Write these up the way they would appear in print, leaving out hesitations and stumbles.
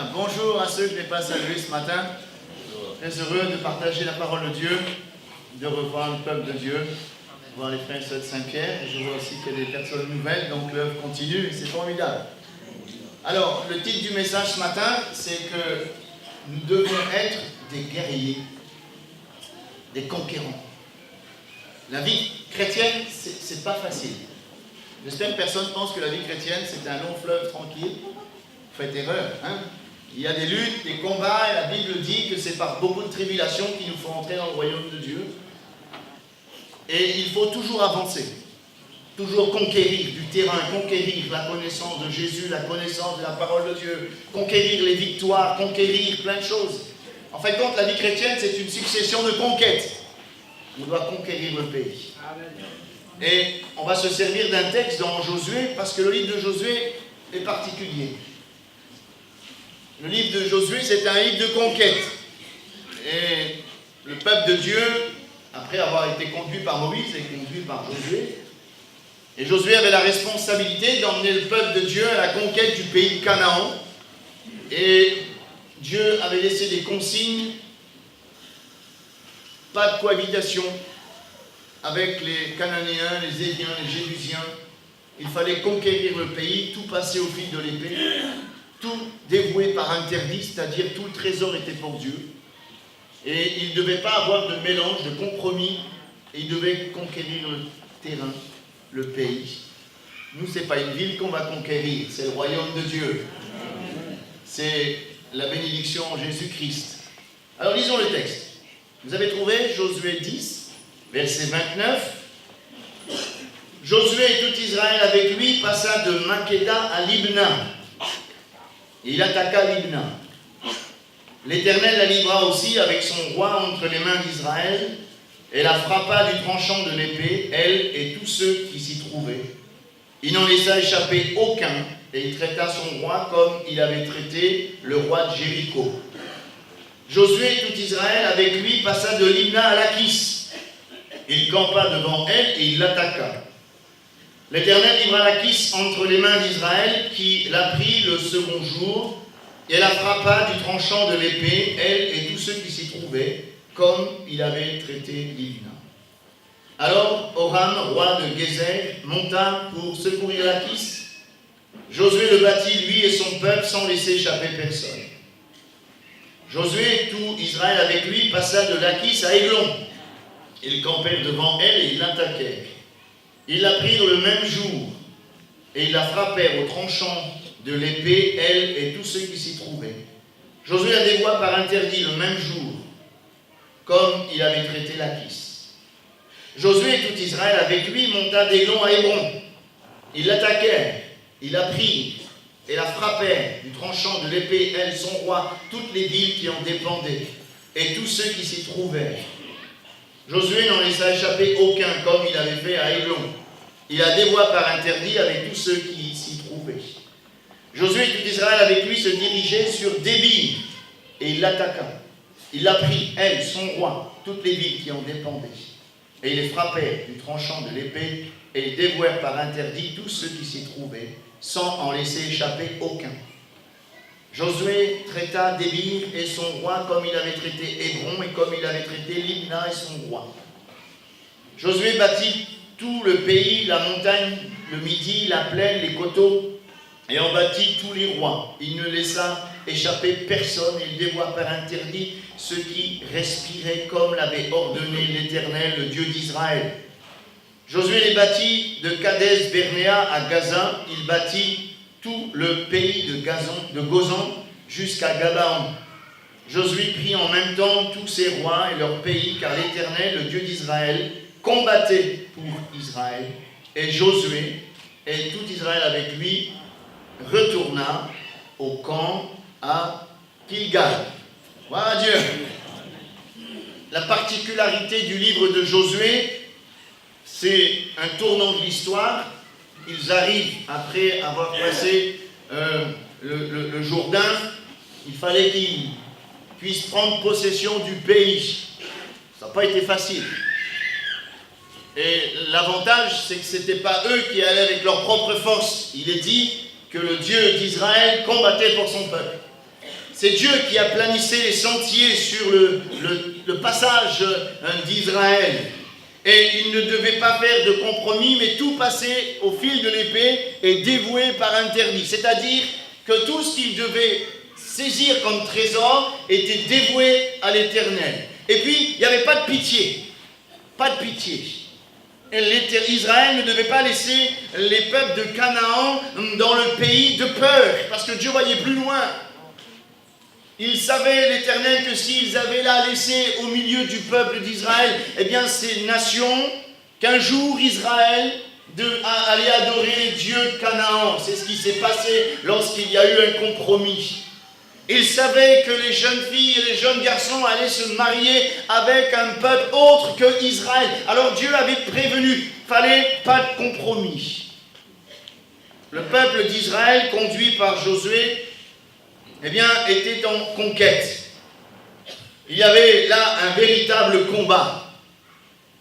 Bien, bonjour à ceux que je n'ai pas salués ce matin. Très heureux de partager la parole de Dieu, de revoir le peuple de Dieu, de voir les frères et sœurs de Saint-Pierre. Et je vois aussi qu'il y a des personnes nouvelles, donc l'œuvre continue et c'est formidable. Alors, le titre du message ce matin, c'est que nous devons être des guerriers, des conquérants. La vie chrétienne, c'est pas facile. J'espère que personne pense que la vie chrétienne, c'est un long fleuve tranquille. Vous faites erreur, hein? Il y a des luttes, des combats, et la Bible dit que c'est par beaucoup de tribulations qu'il nous faut entrer dans le royaume de Dieu. Et il faut toujours avancer, toujours conquérir du terrain, conquérir la connaissance de Jésus, la connaissance de la parole de Dieu, conquérir les victoires, conquérir plein de choses. En fin de compte, la vie chrétienne, c'est une succession de conquêtes. On doit conquérir le pays. Et on va se servir d'un texte dans Josué, parce que le livre de Josué est particulier. Le livre de Josué, c'est un livre de conquête. Et le peuple de Dieu, après avoir été conduit par Moïse, est conduit par Josué. Et Josué avait la responsabilité d'emmener le peuple de Dieu à la conquête du pays de Canaan. Et Dieu avait laissé des consignes, pas de cohabitation avec les Cananéens, les Héviens, les Jébusiens. Il fallait conquérir le pays, tout passer au fil de l'épée, tout dévoué par interdit, c'est-à-dire tout le trésor était pour Dieu. Et il ne devait pas avoir de mélange, de compromis, et il devait conquérir le terrain, le pays. Nous, ce n'est pas une ville qu'on va conquérir, c'est le royaume de Dieu. C'est la bénédiction en Jésus-Christ. Alors lisons le texte. Vous avez trouvé Josué 10, verset 29. Josué et tout Israël avec lui passa de Makeda à Libna. Et il attaqua Libna. L'Éternel la livra aussi avec son roi entre les mains d'Israël, et la frappa du tranchant de l'épée, elle et tous ceux qui s'y trouvaient. Il n'en laissa échapper aucun, et il traita son roi comme il avait traité le roi de Jéricho. Josué et tout Israël avec lui passa de Libna à Lachis. Il campa devant elle et il l'attaqua. L'Éternel livra Lachis entre les mains d'Israël, qui la prit le second jour, et la frappa du tranchant de l'épée, elle et tous ceux qui s'y trouvaient, comme il avait traité Libna. Alors Horam, roi de Gézer, monta pour secourir Lachis. Josué le battit, lui et son peuple, sans laisser échapper personne. Josué et tout Israël avec lui passa de Lachis à Églon. Ils campèrent devant elle et ils l'attaquèrent. Ils la prirent le même jour, et ils la frappèrent au tranchant de l'épée, elle et tous ceux qui s'y trouvaient. Josué la dévoua par interdit le même jour, comme il avait traité Lachis. Josué et tout Israël avec lui monta d'Églon à Hébron. Ils l'attaquèrent, ils la prirent, et la frappèrent du tranchant de l'épée, elle, son roi, toutes les villes qui en dépendaient, et tous ceux qui s'y trouvaient. Josué n'en laissa échapper aucun, comme il avait fait à Églon. Il la dévoua par interdit avec tous ceux qui s'y trouvaient. Josué et tout Israël avec lui se dirigeaient sur Débir, et il l'attaqua. Il la prit, elle, son roi, toutes les villes qui en dépendaient. Et ils les frappèrent du tranchant de l'épée, et ils dévouèrent par interdit tous ceux qui s'y trouvaient, sans en laisser échapper aucun. Josué traita Débir et son roi comme il avait traité Hébron et comme il avait traité Libna et son roi. Josué bâtit tout le pays, la montagne, le midi, la plaine, les coteaux, et en bâtit tous les rois. Il ne laissa échapper personne, il dévoua par interdit ceux qui respiraient comme l'avait ordonné l'Éternel, le Dieu d'Israël. Josué les bâtit de Kadès Bernéa à Gaza, il bâtit tout le pays de Gozan jusqu'à Gabaon. Josué prit en même temps tous ses rois et leurs pays, car l'Éternel, le Dieu d'Israël, combattait pour Israël. Et Josué et tout Israël avec lui retourna au camp à Gilgal. Voilà Dieu. La particularité du livre de Josué, c'est un tournant de l'histoire. Ils arrivent après avoir passé le Jourdain. Il fallait qu'ils puissent prendre possession du pays. Ça n'a pas été facile. Et l'avantage, c'est que ce n'était pas eux qui allaient avec leur propre force. Il est dit que le Dieu d'Israël combattait pour son peuple. C'est Dieu qui a planissé les sentiers sur le passage d'Israël. Et il ne devait pas faire de compromis, mais tout passer au fil de l'épée et dévoué par interdit. C'est-à-dire que tout ce qu'il devait saisir comme trésor était dévoué à l'Éternel. Et puis, il n'y avait pas de pitié. Pas de pitié. Israël ne devait pas laisser les peuples de Canaan dans le pays de peur, parce que Dieu voyait plus loin. Il savait, l'Éternel, que s'ils avaient là laissé au milieu du peuple d'Israël, eh bien ces nations, qu'un jour Israël allait adorer Dieu de Canaan. C'est ce qui s'est passé lorsqu'il y a eu un compromis. Il savait que les jeunes filles et les jeunes garçons allaient se marier avec un peuple autre que Israël. Alors Dieu avait prévenu, il ne fallait pas de compromis. Le peuple d'Israël, conduit par Josué, eh bien, était en conquête. Il y avait là un véritable combat.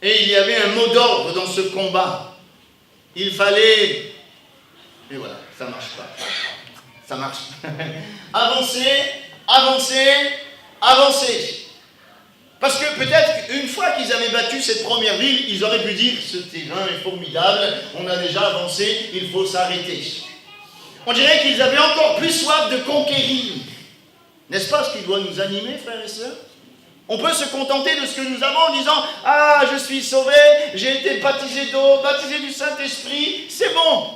Et il y avait un mot d'ordre dans ce combat. Il fallait... Et voilà, ça ne marche pas. Ça marche. Avancer, avancer, avancer. Parce que peut-être qu'une fois qu'ils avaient battu cette première ville, ils auraient pu dire, ce terrain est formidable, on a déjà avancé, il faut s'arrêter. On dirait qu'ils avaient encore plus soif de conquérir. N'est-ce pas ce qui doit nous animer, frères et sœurs? On peut se contenter de ce que nous avons en disant, ah, je suis sauvé, j'ai été baptisé d'eau, baptisé du Saint-Esprit, c'est bon.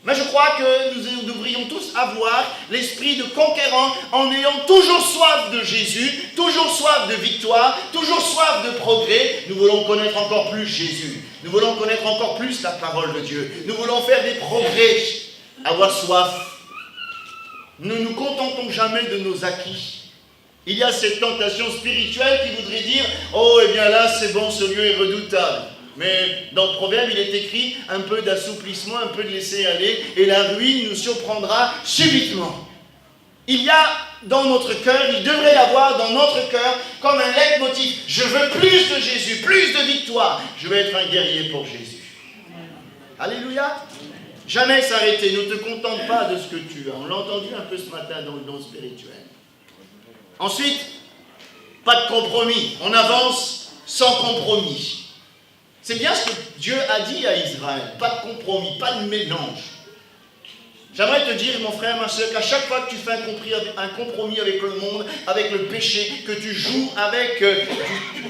Mais je crois que nous devrions tous avoir l'esprit de conquérant en ayant toujours soif de Jésus, toujours soif de victoire, toujours soif de progrès. Nous voulons connaître encore plus Jésus. Nous voulons connaître encore plus la parole de Dieu. Nous voulons faire des progrès, avoir soif. Nous ne nous contentons jamais de nos acquis. Il y a cette tentation spirituelle qui voudrait dire, oh, eh bien là, c'est bon, ce lieu est redoutable. Mais dans le Proverbe, il est écrit un peu d'assouplissement, un peu de laisser aller, et la ruine nous surprendra subitement. Il y a dans notre cœur, il devrait y avoir dans notre cœur comme un leitmotiv. Je veux plus de Jésus, plus de victoire. Je veux être un guerrier pour Jésus. Alléluia. Jamais s'arrêter. Ne te contente pas de ce que tu as. On l'a entendu un peu ce matin dans le don spirituel. Ensuite, pas de compromis. On avance sans compromis. C'est bien ce que Dieu a dit à Israël. Pas de compromis, pas de mélange. J'aimerais te dire, mon frère, ma soeur, qu'à chaque fois que tu fais un compromis avec le monde, avec le péché, que tu joues avec,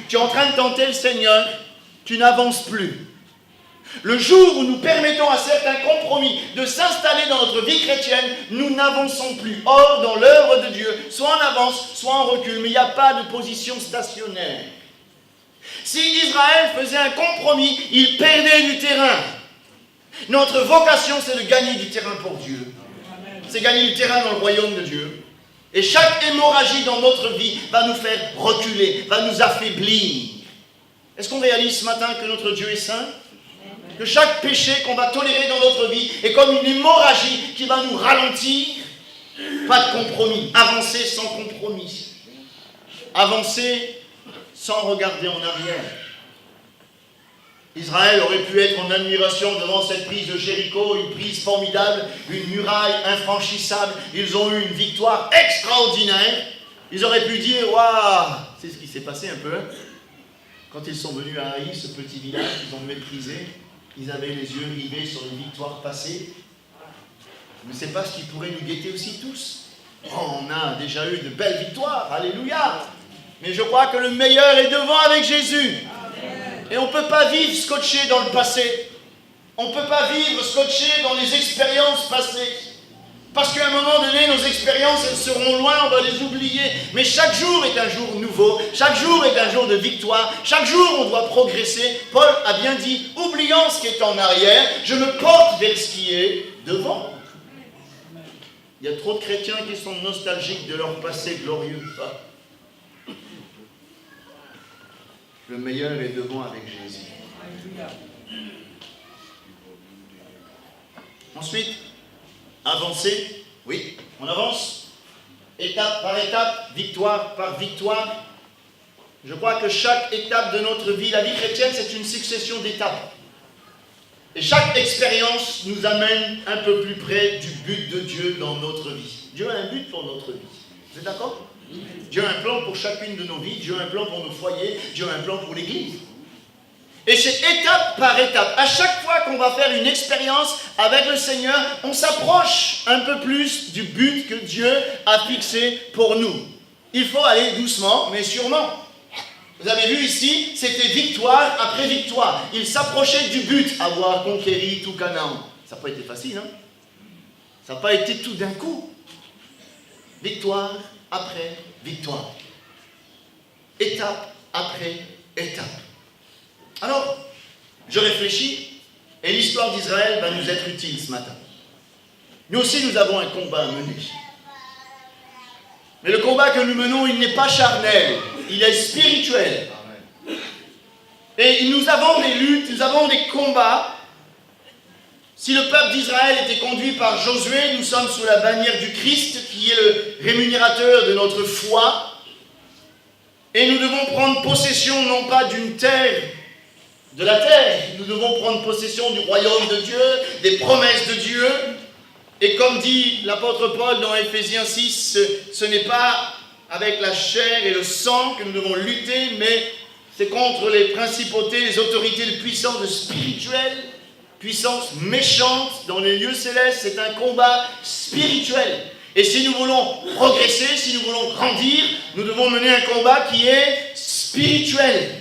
tu es en train de tenter le Seigneur, tu n'avances plus. Le jour où nous permettons à certains compromis de s'installer dans notre vie chrétienne, nous n'avançons plus. Or, dans l'œuvre de Dieu, soit on avance, soit on recule, mais il n'y a pas de position stationnaire. Si Israël faisait un compromis, il perdait du terrain. Notre vocation, c'est de gagner du terrain pour Dieu. C'est gagner du terrain dans le royaume de Dieu. Et chaque hémorragie dans notre vie va nous faire reculer, va nous affaiblir. Est-ce qu'on réalise ce matin que notre Dieu est saint? Que chaque péché qu'on va tolérer dans notre vie est comme une hémorragie qui va nous ralentir? Pas de compromis. Avancer sans compromis. Avancer sans regarder en arrière. Israël aurait pu être en admiration devant cette prise de Jéricho, une prise formidable, une muraille infranchissable. Ils ont eu une victoire extraordinaire. Ils auraient pu dire, waouh, c'est ce qui s'est passé un peu. Quand ils sont venus à Haï, ce petit village qu'ils ont méprisé, ils avaient les yeux rivés sur une victoire passée. Mais c'est pas ce qui pourrait nous guetter aussi tous. Oh, on a déjà eu de belles victoires, alléluia. Mais je crois que le meilleur est devant avec Jésus. Et on ne peut pas vivre scotché dans le passé. On ne peut pas vivre scotché dans les expériences passées. Parce qu'à un moment donné, nos expériences, elles seront loin, on va les oublier. Mais chaque jour est un jour nouveau. Chaque jour est un jour de victoire. Chaque jour, on doit progresser. Paul a bien dit, oubliant ce qui est en arrière, je me porte vers ce qui est devant. Il y a trop de chrétiens qui sont nostalgiques de leur passé glorieux. Le meilleur est devant avec Jésus. Ensuite, avancer. Oui, on avance. Étape par étape, victoire par victoire. Je crois que chaque étape de notre vie, la vie chrétienne, c'est une succession d'étapes. Et chaque expérience nous amène un peu plus près du but de Dieu dans notre vie. Dieu a un but pour notre vie. Vous êtes d'accord? Dieu a un plan pour chacune de nos vies, Dieu a un plan pour nos foyers, Dieu a un plan pour l'Église. Et c'est étape par étape. À chaque fois qu'on va faire une expérience avec le Seigneur, on s'approche un peu plus du but que Dieu a fixé pour nous. Il faut aller doucement, mais sûrement. Vous avez vu ici, c'était victoire après victoire. Il s'approchait du but, avoir conquéri tout Canaan. Ça n'a pas été facile, hein? Ça n'a pas été tout d'un coup. Victoire après victoire. Étape après étape. Alors, je réfléchis, et l'histoire d'Israël va nous être utile ce matin. Nous aussi, nous avons un combat à mener. Mais le combat que nous menons, il n'est pas charnel, il est spirituel. Et nous avons des luttes, nous avons des combats. Si le peuple d'Israël était conduit par Josué, nous sommes sous la bannière du Christ, qui est le rémunérateur de notre foi. Et nous devons prendre possession non pas d'une terre, de la terre, nous devons prendre possession du royaume de Dieu, des promesses de Dieu. Et comme dit l'apôtre Paul dans Éphésiens 6, ce n'est pas avec la chair et le sang que nous devons lutter, mais c'est contre les principautés, les autorités, les puissances spirituelles, puissances méchantes dans les lieux célestes. C'est un combat spirituel. Et si nous voulons progresser, si nous voulons grandir, nous devons mener un combat qui est spirituel.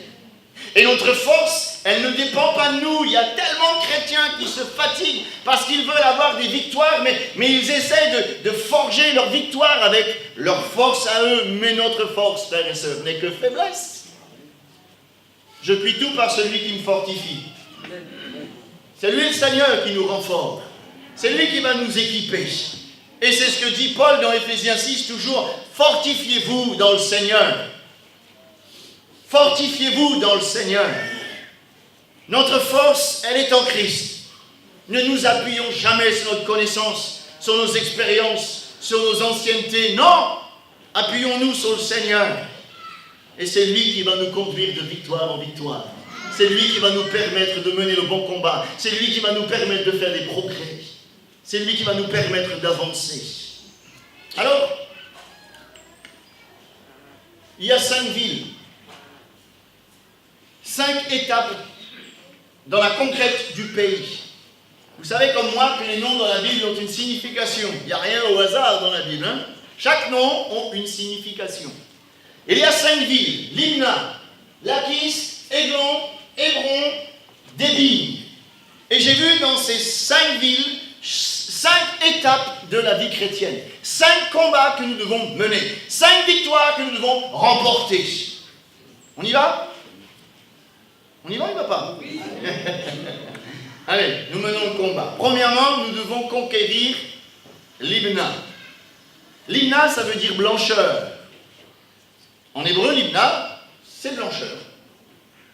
Et notre force, elle ne dépend pas de nous. Il y a tellement de chrétiens qui se fatiguent parce qu'ils veulent avoir des victoires, mais ils essaient de forger leur victoire avec leur force à eux. Mais notre force, frères et sœurs, n'est que faiblesse. Je puis tout par celui qui me fortifie. C'est lui le Seigneur qui nous rend forts. C'est lui qui va nous équiper. Et c'est ce que dit Paul dans Éphésiens 6, toujours, fortifiez-vous dans le Seigneur. Fortifiez-vous dans le Seigneur. Notre force, elle est en Christ. Ne nous appuyons jamais sur notre connaissance, sur nos expériences, sur nos anciennetés. Non! Appuyons-nous sur le Seigneur. Et c'est lui qui va nous conduire de victoire en victoire. C'est lui qui va nous permettre de mener le bon combat. C'est lui qui va nous permettre de faire des progrès. C'est lui qui va nous permettre d'avancer. Alors, il y a 5 villes. 5 étapes dans la conquête du pays. Vous savez comme moi que les noms dans la Bible ont une signification. Il n'y a rien au hasard dans la Bible. Hein? Chaque nom a une signification. Il y a 5 villes. Libna, Lachis, Églon, Hébron, Débir. Et j'ai vu dans ces 5 villes 5 étapes de la vie chrétienne. 5 combats que nous devons mener. 5 victoires que nous devons remporter. On y va? On y va, il ne va pas? Oui. Allez, nous menons le combat. Premièrement, nous devons conquérir Libna. Libna, ça veut dire blancheur. En hébreu, Libna, c'est blancheur.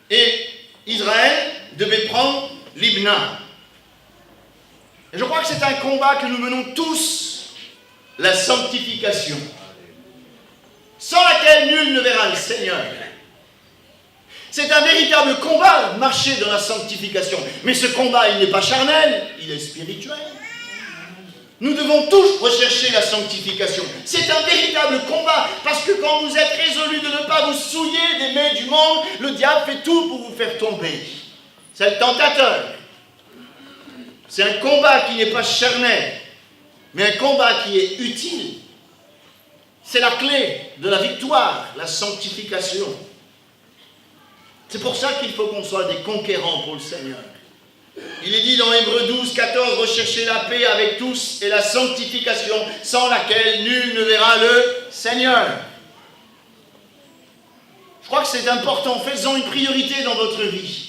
Et Israël devait prendre Libna. Et je crois que c'est un combat que nous menons tous, la sanctification, sans laquelle nul ne verra le Seigneur. C'est un véritable combat, marcher dans la sanctification. Mais ce combat, il n'est pas charnel, il est spirituel. Nous devons tous rechercher la sanctification. C'est un véritable combat, parce que quand vous êtes résolus de ne pas vous souiller des mains du monde, le diable fait tout pour vous faire tomber. C'est le tentateur. C'est un combat qui n'est pas charnel, mais un combat qui est utile. C'est la clé de la victoire, la sanctification. C'est pour ça qu'il faut qu'on soit des conquérants pour le Seigneur. Il est dit dans Hébreux 12, 14, recherchez la paix avec tous et la sanctification, sans laquelle nul ne verra le Seigneur. Je crois que c'est important, faites-en une priorité dans votre vie.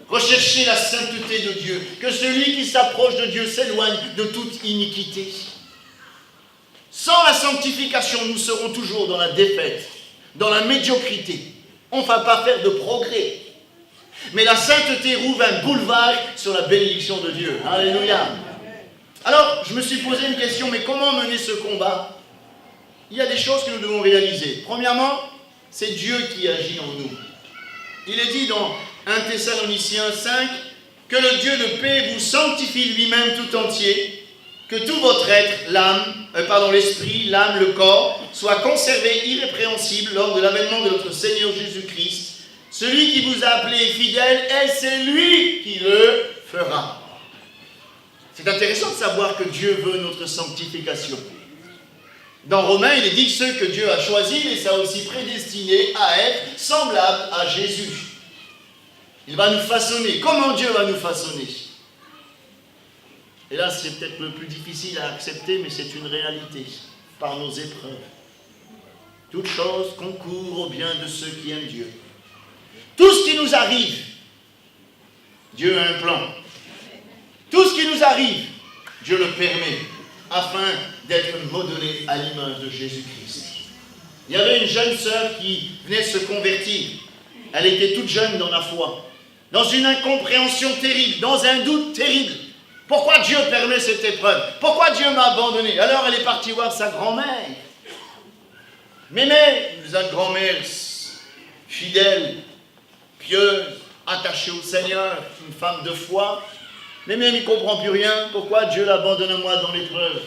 Recherchez la sainteté de Dieu, que celui qui s'approche de Dieu s'éloigne de toute iniquité. Sans la sanctification, nous serons toujours dans la défaite, dans la médiocrité. On ne va pas faire de progrès. Mais la sainteté rouvre un boulevard sur la bénédiction de Dieu. Alléluia. Alors, je me suis posé une question, mais comment mener ce combat? Il y a des choses que nous devons réaliser. Premièrement, c'est Dieu qui agit en nous. Il est dit dans 1 Thessaloniciens 5, que le Dieu de paix vous sanctifie lui-même tout entier, que tout votre être, l'esprit, l'âme, le corps, soit conservé irrépréhensible lors de l'avènement de notre Seigneur Jésus-Christ. Celui qui vous a appelé est fidèle et c'est lui qui le fera. C'est intéressant de savoir que Dieu veut notre sanctification. Dans Romains, il est dit que ceux que Dieu a choisis, il les a aussi prédestinés à être semblables à Jésus. Il va nous façonner. Comment Dieu va nous façonner? Et là, c'est peut-être le plus difficile à accepter, mais c'est une réalité. Par nos épreuves. Toute chose concourt au bien de ceux qui aiment Dieu. Tout ce qui nous arrive, Dieu a un plan. Tout ce qui nous arrive, Dieu le permet, afin d'être modelé à l'image de Jésus-Christ. Il y avait une jeune sœur qui venait de se convertir. Elle était toute jeune dans la foi, dans une incompréhension terrible, dans un doute terrible. Pourquoi Dieu permet cette épreuve? Pourquoi Dieu m'a abandonné? Alors elle est partie voir sa grand-mère. Mais une grand-mère fidèle, pieuse, attachée au Seigneur, une femme de foi. Mais même il ne comprend plus rien. Pourquoi Dieu l'abandonne à moi dans l'épreuve?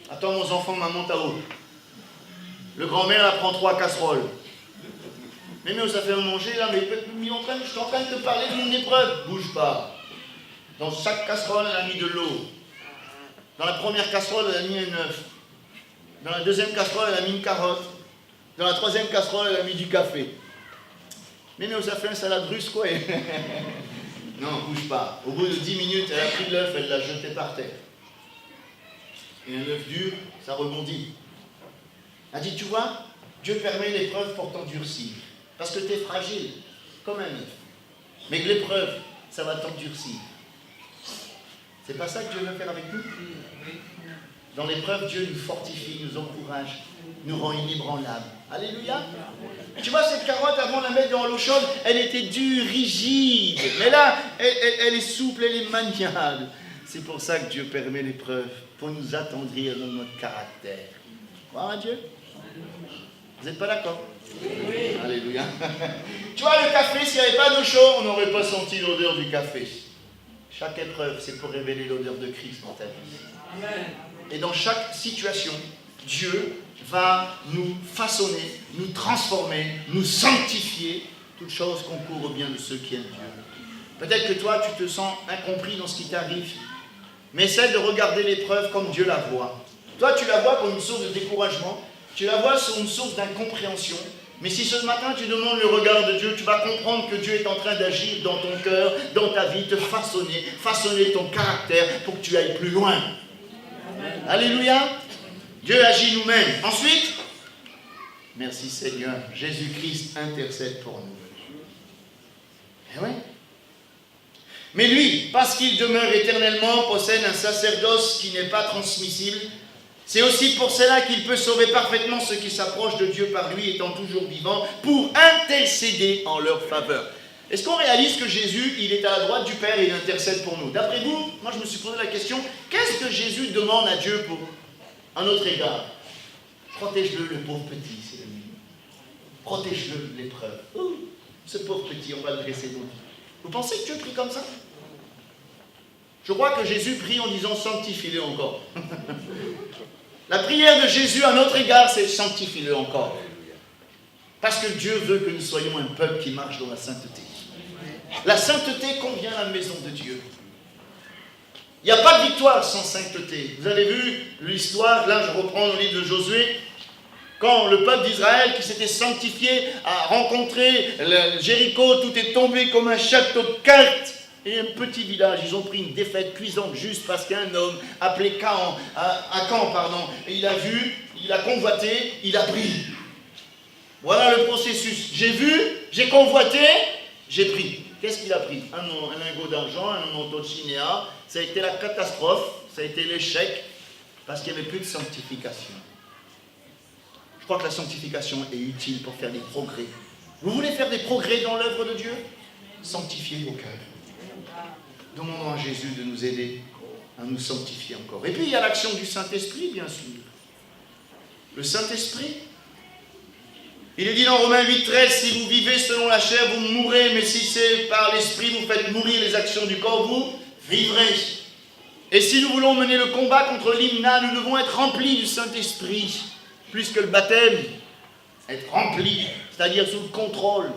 Attends, mon enfant, maman t'a haut. Le grand-mère, elle prend 3 casseroles. Mais ça fait à manger là, mais je suis en train de te parler de mon épreuve. Bouge pas. Dans chaque casserole, elle a mis de l'eau. Dans la première casserole, elle a mis un œuf. Dans la deuxième casserole, elle a mis une carotte. Dans la troisième casserole, elle a mis du café. Mais ça fait un salade russe, quoi. Non, bouge pas. Au bout de 10 minutes, elle a pris l'œuf, elle l'a jeté par terre. Et un œuf dur, ça rebondit. Elle a dit, tu vois, Dieu permet l'épreuve pour t'endurcir. Parce que tu es fragile, comme un œuf. Mais que l'épreuve, ça va t'endurcir. C'est pas ça que Dieu veut faire avec nous? Dans l'épreuve, Dieu nous fortifie, nous encourage, nous rend inébranlables. Alléluia. Tu vois, cette carotte, avant de la mettre dans l'eau chaude, elle était dure, rigide. Mais là, elle est souple, elle est maniable. C'est pour ça que Dieu permet l'épreuve, pour nous attendrir dans notre caractère. Croire à Dieu? Vous n'êtes pas d'accord? Oui. Alléluia. Tu vois, le café, s'il n'y avait pas d'eau chaude, on n'aurait pas senti l'odeur du café. Chaque épreuve, c'est pour révéler l'odeur de Christ dans ta vie. Amen. Et dans chaque situation, Dieu va nous façonner, nous transformer, nous sanctifier. Toute chose concourt au bien de ceux qui aiment Dieu. Peut-être que toi, tu te sens incompris dans ce qui t'arrive. Mais essaie de regarder l'épreuve comme Dieu la voit. Toi, tu la vois comme une source de découragement. Tu la vois comme une source d'incompréhension. Mais si ce matin tu demandes le regard de Dieu, tu vas comprendre que Dieu est en train d'agir dans ton cœur, dans ta vie, te façonner ton caractère pour que tu ailles plus loin. Amen. Alléluia. Dieu agit nous-mêmes. Ensuite, merci Seigneur, Jésus-Christ intercède pour nous. Eh oui. Mais lui, parce qu'il demeure éternellement, possède un sacerdoce qui n'est pas transmissible. C'est aussi pour cela qu'il peut sauver parfaitement ceux qui s'approchent de Dieu par lui, étant toujours vivant, pour intercéder en leur faveur. Est-ce qu'on réalise que Jésus, il est à la droite du Père et il intercède pour nous? D'après vous, moi je me suis posé la question, qu'est-ce que Jésus demande à Dieu à notre égard? Protège-le, le pauvre petit, c'est le mien. Protège-le de l'épreuve. Oh, ce pauvre petit, on va le dresser donc. Vous pensez que Dieu prie comme ça? Je crois que Jésus prie en disant sanctifie-le encore. La prière de Jésus à notre égard, c'est sanctifie-le encore. Parce que Dieu veut que nous soyons un peuple qui marche dans la sainteté. La sainteté convient à la maison de Dieu. Il n'y a pas de victoire sans sainteté. Vous avez vu l'histoire, là je reprends le livre de Josué, quand le peuple d'Israël qui s'était sanctifié a rencontré Jéricho, tout est tombé comme un château de cartes. Et un petit village, ils ont pris une défaite cuisante juste parce qu'un homme appelé Akan, et il a vu, il a convoité, il a pris. Voilà le processus. J'ai vu, j'ai convoité, j'ai pris. Qu'est-ce qu'il a pris? Un lingot d'argent, un manteau de chinéa. Ça a été la catastrophe, ça a été l'échec, parce qu'il n'y avait plus de sanctification. Je crois que la sanctification est utile pour faire des progrès. Vous voulez faire des progrès dans l'œuvre de Dieu? Sanctifiez vos cœurs. Demandons à Jésus de nous aider à nous sanctifier encore. Et puis il y a l'action du Saint-Esprit, bien sûr. Le Saint-Esprit, il est dit dans Romains 8,13, si vous vivez selon la chair, vous mourrez, mais si c'est par l'Esprit, vous faites mourir les actions du corps, vous vivrez. Et si nous voulons mener le combat contre l'hymna, nous devons être remplis du Saint-Esprit. plus que le baptême, être rempli, c'est-à-dire sous le contrôle,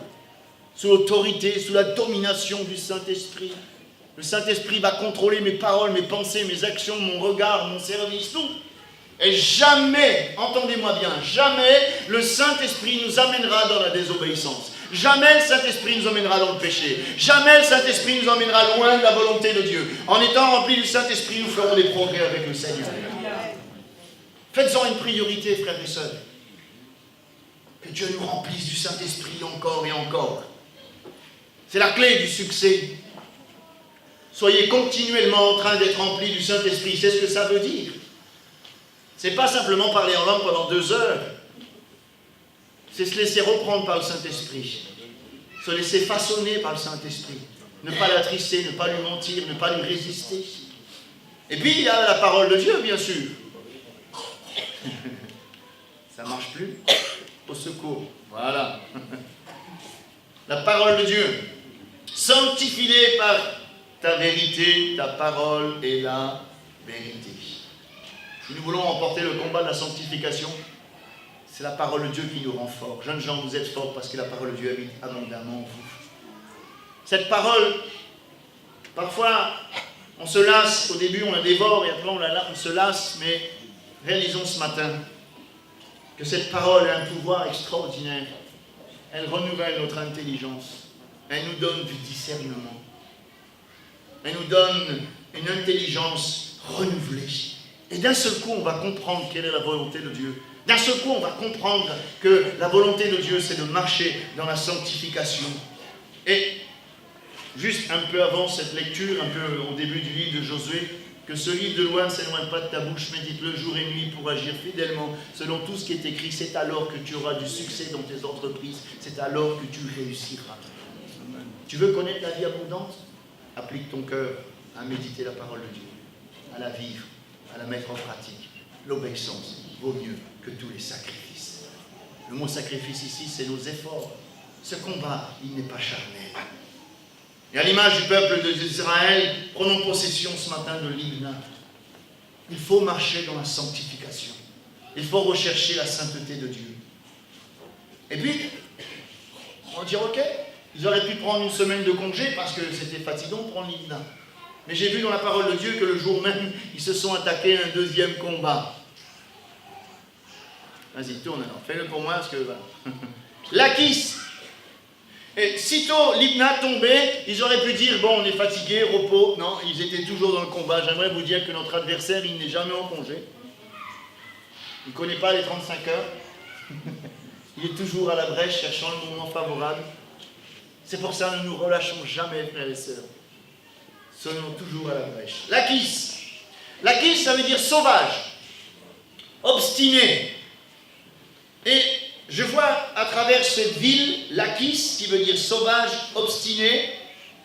sous l'autorité, sous la domination du Saint-Esprit. Le Saint-Esprit va contrôler mes paroles, mes pensées, mes actions, mon regard, mon service, tout. Et jamais, entendez-moi bien, jamais le Saint-Esprit nous amènera dans la désobéissance. Jamais le Saint-Esprit nous emmènera dans le péché. Jamais le Saint-Esprit nous emmènera loin de la volonté de Dieu. En étant remplis du Saint-Esprit, nous ferons des progrès avec le Seigneur. Faites-en une priorité, frères et sœurs. Que Dieu nous remplisse du Saint-Esprit encore et encore. C'est la clé du succès. Soyez continuellement en train d'être remplis du Saint-Esprit. C'est ce que ça veut dire. C'est pas simplement parler en langue pendant 2 heures. C'est se laisser reprendre par le Saint-Esprit. Se laisser façonner par le Saint-Esprit. Ne pas l'attrister, ne pas lui mentir, ne pas lui résister. Et puis il y a la parole de Dieu, bien sûr. Ça ne marche plus. Au secours. Voilà. La parole de Dieu. Sanctifie-les par ta vérité, ta parole est la vérité. Si nous voulons remporter le combat de la sanctification, c'est la parole de Dieu qui nous rend forts. Jeunes gens, vous êtes forts parce que la parole de Dieu habite abondamment en vous. Cette parole, parfois, on se lasse, au début on la dévore et après on se lasse, mais réalisons ce matin que cette parole a un pouvoir extraordinaire. Elle renouvelle notre intelligence. Elle nous donne du discernement. Elle nous donne une intelligence renouvelée. Et d'un seul coup, on va comprendre quelle est la volonté de Dieu. D'un seul coup, on va comprendre que la volonté de Dieu, c'est de marcher dans la sanctification. Et juste un peu avant cette lecture, un peu au début du livre de Josué, que ce livre de loi ne s'éloigne pas de ta bouche, médite-le jour et nuit pour agir fidèlement selon tout ce qui est écrit. C'est alors que tu auras du succès dans tes entreprises. C'est alors que tu réussiras. Tu veux connaître la vie abondante? Applique ton cœur à méditer la parole de Dieu, à la vivre, à la mettre en pratique. L'obéissance vaut mieux que tous les sacrifices. Le mot sacrifice ici, c'est nos efforts. Ce combat, il n'est pas charnel. Et à l'image du peuple d'Israël, prenons possession ce matin de Libna. Il faut marcher dans la sanctification. Il faut rechercher la sainteté de Dieu. Et puis, on va dire, ok, ils auraient pu prendre une semaine de congé parce que c'était fatigant de prendre Libna. Mais j'ai vu dans la parole de Dieu que le jour même, ils se sont attaqués à un deuxième combat. Vas-y, tourne alors. Fais-le pour moi parce que... Voilà. L'Akis. Et sitôt Libna tombait, ils auraient pu dire, bon, on est fatigué, repos. Non, ils étaient toujours dans le combat. J'aimerais vous dire que notre adversaire, il n'est jamais en congé. Il ne connaît pas les 35 heures. Il est toujours à la brèche, cherchant le moment favorable. C'est pour ça que nous ne nous relâchons jamais, frères et sœurs. Sonnons toujours à la brèche. L'Akis. L'Akis, ça veut dire sauvage, obstiné. Et je vois à travers cette ville, l'Akis, qui veut dire sauvage, obstiné,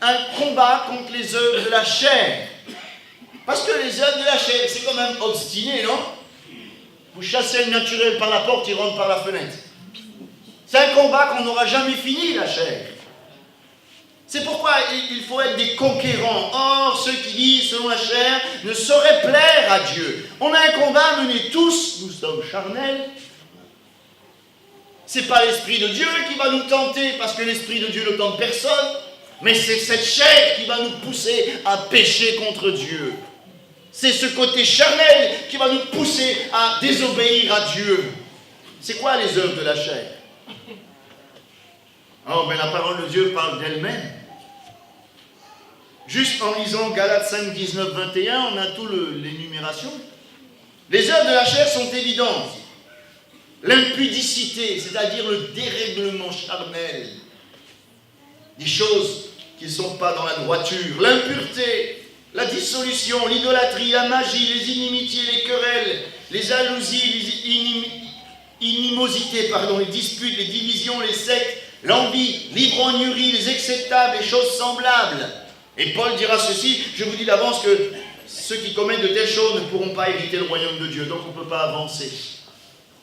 un combat contre les œuvres de la chair. Parce que les œuvres de la chair, c'est quand même obstiné, non? Vous chassez le naturel par la porte, il rentre par la fenêtre. C'est un combat qu'on n'aura jamais fini, la chair. C'est pourquoi il faut être des conquérants. Or, ceux qui disent selon la chair ne sauraient plaire à Dieu. On a un combat à mener tous, nous sommes charnels. Ce n'est pas l'Esprit de Dieu qui va nous tenter, parce que l'Esprit de Dieu ne tente personne, mais c'est cette chair qui va nous pousser à pécher contre Dieu. C'est ce côté charnel qui va nous pousser à désobéir à Dieu. C'est quoi les œuvres de la chair? Oh, mais la parole de Dieu parle d'elle-même. Juste en lisant Galates 5, 19, 21, on a toute l'énumération. Les œuvres de la chair sont évidentes. L'impudicité, c'est-à-dire le dérèglement charnel. Des choses qui ne sont pas dans la droiture. L'impureté, la dissolution, l'idolâtrie, la magie, les inimitiés, les querelles, les jalousies, les inimosités, les disputes, les divisions, les sectes, l'envie, l'ivrognerie, les acceptables, les choses semblables. Et Paul dira ceci, je vous dis d'avance que ceux qui commettent de telles choses ne pourront pas hériter le royaume de Dieu, donc on ne peut pas avancer.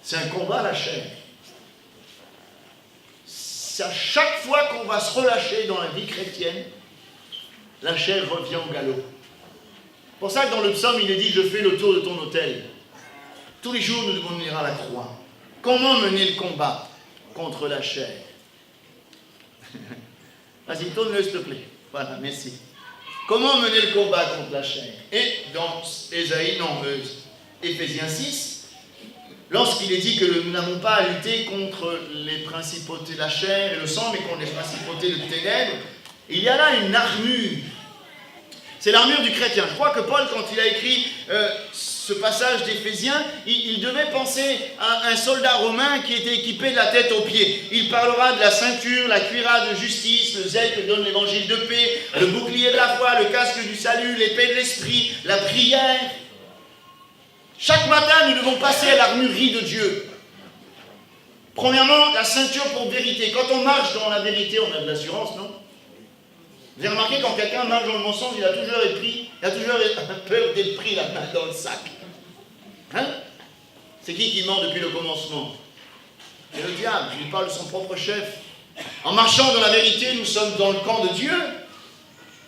C'est un combat, la chair. C'est à chaque fois qu'on va se relâcher dans la vie chrétienne, la chair revient au galop. C'est pour ça que dans le psaume, il est dit, je fais le tour de ton autel. Tous les jours, nous devons venir à la croix. Comment mener le combat contre la chair? Vas-y, tourne-le s'il te plaît. Voilà, merci. Comment mener le combat contre la chair? Et dans Éphésiens 6, lorsqu'il est dit que nous n'avons pas à lutter contre les principautés de la chair et le sang, mais contre les principautés de ténèbres, il y a là une armure. C'est l'armure du chrétien. Je crois que Paul, quand il a écrit ce passage d'Éphésiens, il devait penser à un soldat romain qui était équipé de la tête aux pieds. Il parlera de la ceinture, la cuirasse de justice, le zèle que donne l'évangile de paix, le bouclier de la foi, le casque du salut, l'épée de l'esprit, la prière. Chaque matin, nous devons passer à l'armurerie de Dieu. Premièrement, la ceinture pour vérité. Quand on marche dans la vérité, on a de l'assurance, non? Vous avez remarqué, quand quelqu'un marche dans le mensonge, il a toujours peur d'être pris la main dans le sac. Hein? C'est qui ment depuis le commencement? C'est le diable, il parle de son propre chef. En marchant dans la vérité, nous sommes dans le camp de Dieu.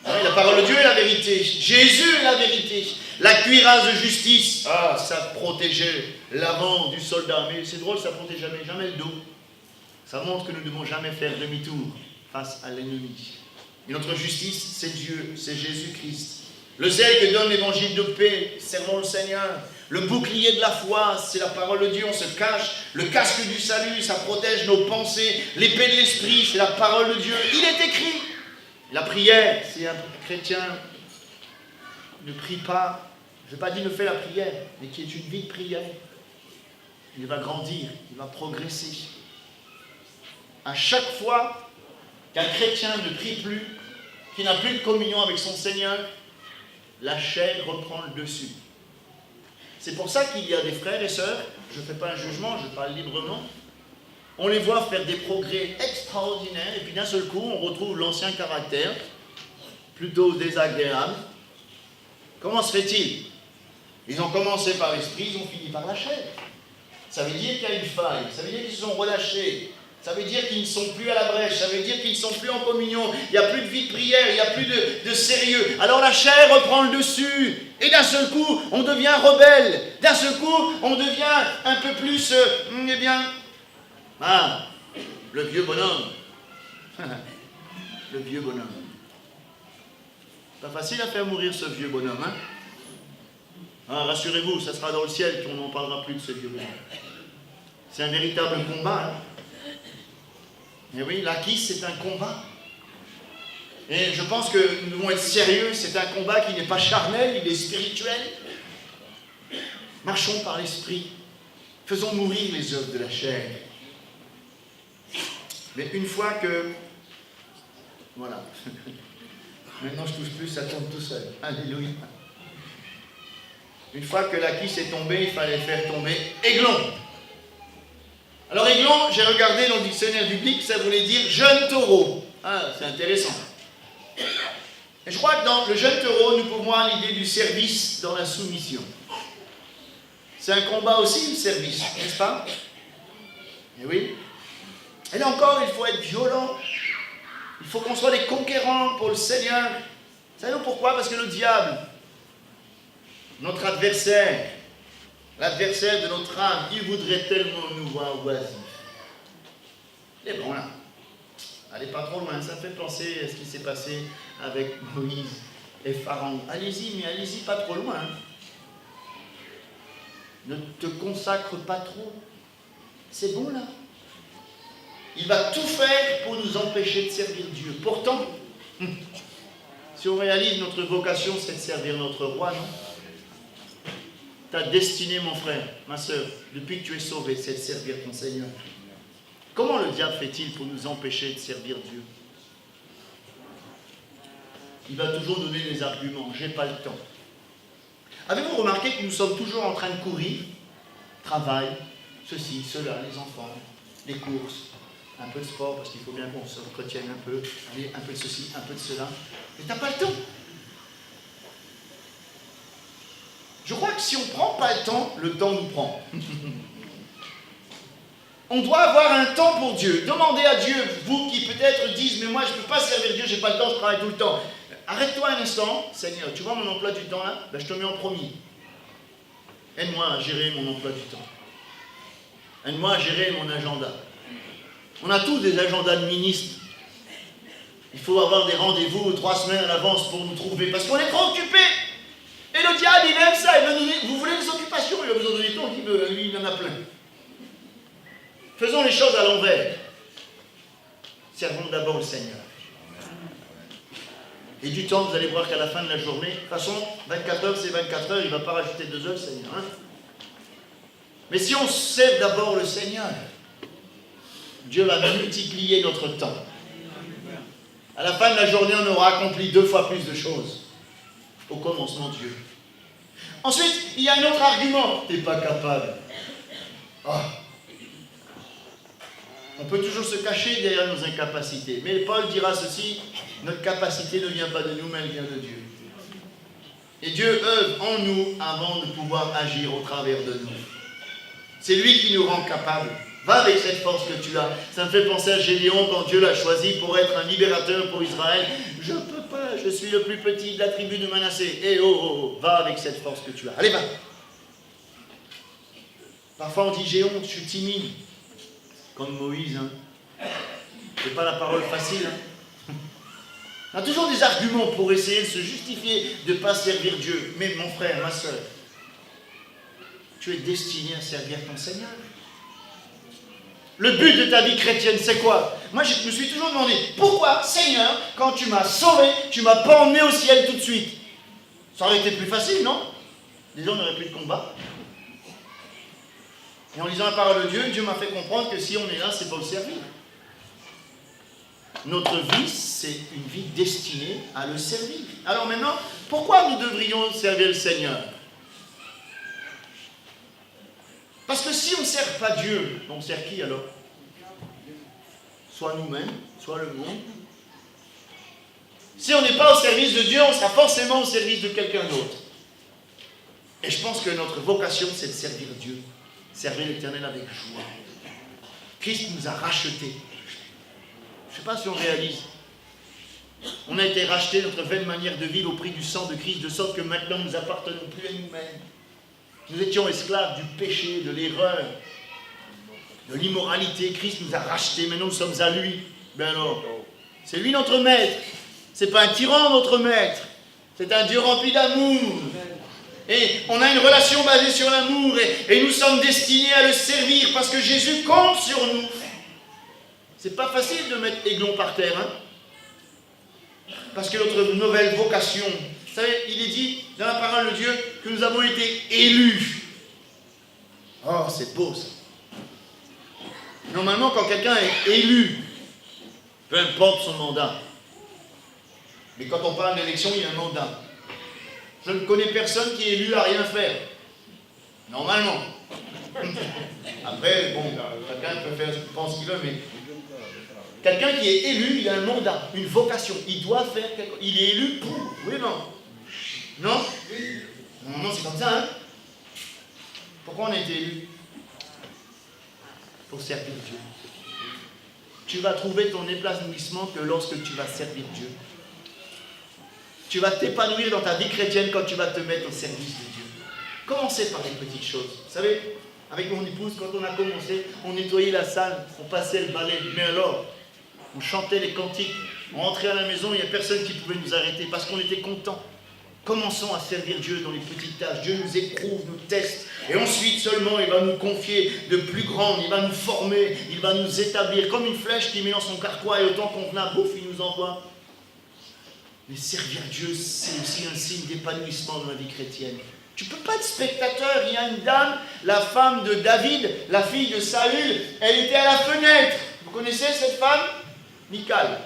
La parole de Dieu est la vérité. Jésus est la vérité. La cuirasse de justice, ça protégeait l'avant du soldat. Mais c'est drôle, ça ne protège jamais le dos. Ça montre que nous ne devons jamais faire demi-tour face à l'ennemi. Et notre justice, c'est Dieu, c'est Jésus-Christ. Le zèle que donne l'évangile de paix, servons le Seigneur. Le bouclier de la foi, c'est la parole de Dieu, on se cache. Le casque du salut, ça protège nos pensées. L'épée de l'esprit, c'est la parole de Dieu. Il est écrit. La prière, si un chrétien ne prie pas, je ne vais pas dire ne fait la prière, mais qui est une vie de prière, il va grandir, il va progresser. À chaque fois qu'un chrétien ne prie plus, qui n'a plus de communion avec son Seigneur, la chair reprend le dessus. C'est pour ça qu'il y a des frères et sœurs, je ne fais pas un jugement, je parle librement, on les voit faire des progrès extraordinaires, et puis d'un seul coup, on retrouve l'ancien caractère, plutôt désagréable. Comment se fait-il? Ils ont commencé par l'esprit, ils ont fini par la chair. Ça veut dire qu'il y a une faille, ça veut dire qu'ils se sont relâchés, ça veut dire qu'ils ne sont plus à la brèche, ça veut dire qu'ils ne sont plus en communion, il n'y a plus de vie de prière, il n'y a plus de sérieux. Alors la chair reprend le dessus, et d'un seul coup, on devient rebelle, d'un seul coup, on devient un peu plus, le vieux bonhomme. Le vieux bonhomme. Pas facile à faire mourir ce vieux bonhomme, hein? Rassurez-vous, ça sera dans le ciel qu'on n'en parlera plus de ce vieux bonhomme. C'est un véritable combat, hein? Et oui, l'acquis, c'est un combat. Et je pense que nous devons être sérieux, c'est un combat qui n'est pas charnel, il est spirituel. Marchons par l'esprit. Faisons mourir les œuvres de la chair. Mais une fois que... Voilà. Maintenant je touche plus, ça tombe tout seul. Alléluia. Une fois que l'acquis est tombé, il fallait faire tomber Aiglon. Alors Aiglon, j'ai regardé dans le dictionnaire biblique, ça voulait dire jeune taureau. C'est intéressant. Et je crois que dans le jeune taureau, nous pouvons voir l'idée du service dans la soumission. C'est un combat aussi, le service, n'est-ce pas? Et oui. Et là encore, il faut être violent. Il faut qu'on soit des conquérants pour le Seigneur. Savez-vous pourquoi? Parce que le diable, notre adversaire, l'adversaire de notre âme, il voudrait tellement nous voir oisifs. Il est bon là. Allez pas trop loin, ça me fait penser à ce qui s'est passé avec Moïse et Pharaon. Allez-y, mais allez-y pas trop loin. Ne te consacre pas trop. C'est bon là. Il va tout faire pour nous empêcher de servir Dieu. Pourtant, si on réalise notre vocation, c'est de servir notre roi, non? Ta destinée, mon frère, ma soeur, depuis que tu es sauvé, c'est de servir ton Seigneur. Comment le diable fait-il pour nous empêcher de servir Dieu? Il va toujours donner des arguments. J'ai pas le temps. Avez-vous remarqué que nous sommes toujours en train de courir? Travail, ceci, cela, les enfants, les courses, un peu de sport, parce qu'il faut bien qu'on se retienne un peu, allez, un peu de ceci, un peu de cela. Mais tu n'as pas le temps. Je crois que si on ne prend pas le temps nous prend. On doit avoir un temps pour Dieu. Demandez à Dieu, vous qui peut-être dites, mais moi je ne peux pas servir Dieu, je n'ai pas le temps, je travaille tout le temps. Arrête-toi un instant, Seigneur, tu vois mon emploi du temps là? Ben, je te mets en premier. Aide-moi à gérer mon emploi du temps. Aide-moi à gérer mon agenda. On a tous des agendas de ministres. Il faut avoir des rendez-vous 3 semaines à l'avance pour nous trouver, parce qu'on est trop occupés. Et le diable, il aime ça. Il veut nous dire, vous voulez des occupations, il va vous en donner tant qu'il veut. Lui, il en a plein. Faisons les choses à l'envers. Servons d'abord le Seigneur. Et du temps, vous allez voir qu'à la fin de la journée, de toute façon, 24 heures, c'est 24 heures, il ne va pas rajouter 2 heures, le Seigneur. Hein? Mais si on sert d'abord le Seigneur, Dieu va multiplier notre temps. À la fin de la journée, on aura accompli 2 fois plus de choses. Au commencement, Dieu. Ensuite, il y a un autre argument. Tu n'es pas capable. Oh. On peut toujours se cacher derrière nos incapacités. Mais Paul dira ceci, notre capacité ne vient pas de nous, mais elle vient de Dieu. Et Dieu œuvre en nous avant de pouvoir agir au travers de nous. C'est lui qui nous rend capables. Va avec cette force que tu as. Ça me fait penser à Gédéon quand Dieu l'a choisi pour être un libérateur pour Israël. Je ne peux pas, je suis le plus petit de la tribu de Manassé. Eh va avec cette force que tu as. Allez, va. Parfois on dit j'ai honte, je suis timide. Comme Moïse. Hein. C'est pas la parole facile. Hein. On a toujours des arguments pour essayer de se justifier de ne pas servir Dieu. Mais mon frère, ma soeur, tu es destiné à servir ton Seigneur. Le but de ta vie chrétienne, c'est quoi? Moi, je me suis toujours demandé, pourquoi, Seigneur, quand tu m'as sauvé, tu ne m'as pas emmené au ciel tout de suite? Ça aurait été plus facile, non? Déjà, on n'aurait plus de combat. Et en lisant la parole de Dieu, Dieu m'a fait comprendre que si on est là, c'est pour le servir. Notre vie, c'est une vie destinée à le servir. Alors maintenant, pourquoi nous devrions servir le Seigneur? Parce que si on ne sert pas Dieu, on sert qui alors? Soit nous-mêmes, soit le monde. Si on n'est pas au service de Dieu, on sera forcément au service de quelqu'un d'autre. Et je pense que notre vocation, c'est de servir Dieu. Servir l'Éternel avec joie. Christ nous a rachetés. Je ne sais pas si on réalise. On a été rachetés, notre vaine manière de vivre au prix du sang de Christ, de sorte que maintenant nous n'appartenons plus à nous-mêmes. Nous étions esclaves du péché, de l'erreur, de l'immoralité. Christ nous a rachetés, maintenant nous sommes à lui. Ben alors, c'est lui notre maître. C'est pas un tyran notre maître. C'est un Dieu rempli d'amour. Et on a une relation basée sur l'amour. Et nous sommes destinés à le servir parce que Jésus compte sur nous. C'est pas facile de mettre Aiglon par terre. Hein? Parce que notre nouvelle vocation... Vous savez, il est dit dans la parole de Dieu que nous avons été élus. Oh, c'est beau ça. Normalement, quand quelqu'un est élu, peu importe son mandat, mais quand on parle d'élection, il y a un mandat. Je ne connais personne qui est élu à rien faire. Normalement. Après, bon, chacun peut faire ce qu'il pense qu'il veut, mais quelqu'un qui est élu, il a un mandat, une vocation. Il doit faire quelque chose. Il est élu pour. Oui, non. Non? Non, c'est comme ça, hein? Pourquoi on a été élu? Pour servir Dieu. Tu vas trouver ton épanouissement que lorsque tu vas servir Dieu. Tu vas t'épanouir dans ta vie chrétienne quand tu vas te mettre au service de Dieu. Commencez par les petites choses. Vous savez, avec mon épouse, quand on a commencé, on nettoyait la salle, on passait le balai. Mais alors, on chantait les cantiques, on rentrait à la maison, il n'y a personne qui pouvait nous arrêter parce qu'on était contents. Commençons à servir Dieu dans les petites tâches. Dieu nous éprouve, nous teste. Et ensuite seulement, il va nous confier de plus grandes. Il va nous former, il va nous établir. Comme une flèche qui met dans son carquois et autant qu'on a, bouf, il nous envoie. Mais servir Dieu, c'est aussi un signe d'épanouissement dans la vie chrétienne. Tu ne peux pas être spectateur. Il y a une dame, la femme de David, la fille de Saül, elle était à la fenêtre. Vous connaissez cette femme? Michal.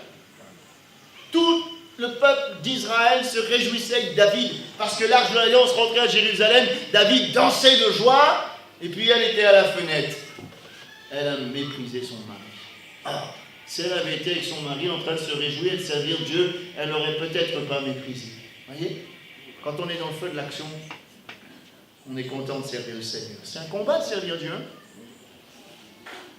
Tout le peuple d'Israël se réjouissait avec David parce que l'arche de l'alliance rentrait à Jérusalem. David dansait de joie et puis elle était à la fenêtre. Elle a méprisé son mari. Ah, si elle avait été avec son mari en train de se réjouir et de servir Dieu, elle n'aurait peut-être pas méprisé. Voyez? Quand on est dans le feu de l'action, on est content de servir le Seigneur. C'est un combat de servir Dieu. Hein?